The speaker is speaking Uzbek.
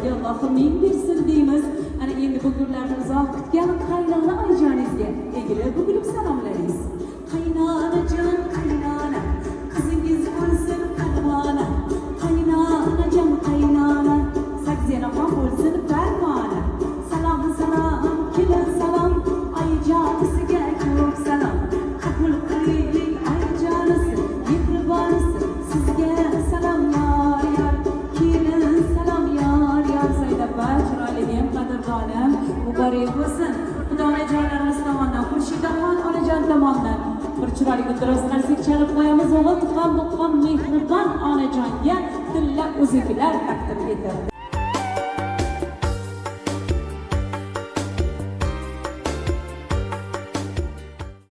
sizlarga Alloh ming bersin deymiz. Ana endi bu kunlarni uzoq kutgan qaynona onajoningizga egilib bugilib salomlaymiz. Qaynonajon, qaynona, qizingiz bo'lsin qarmona. Qaynonajon, qaynona, sakzinaxon bo'lsin farmona. Salom, salom, kelin salom, oyijonisiga ko'p salom. Qabul qiling oyijonisi, mehribonisi, sizga salom yor yor. Kelin salom yor yor. Saidappa, chiroyligim, qadrdonim, muborak bo'lsin. Xudo onajonlarimiz tomonidan, Xurshidaxon onajon tomonidan bir chiroyli biroz qarsak chalib qo'yamiz. O'g'il tuqqan mehribon onajonga tilla o'zikilar taqdim etildi.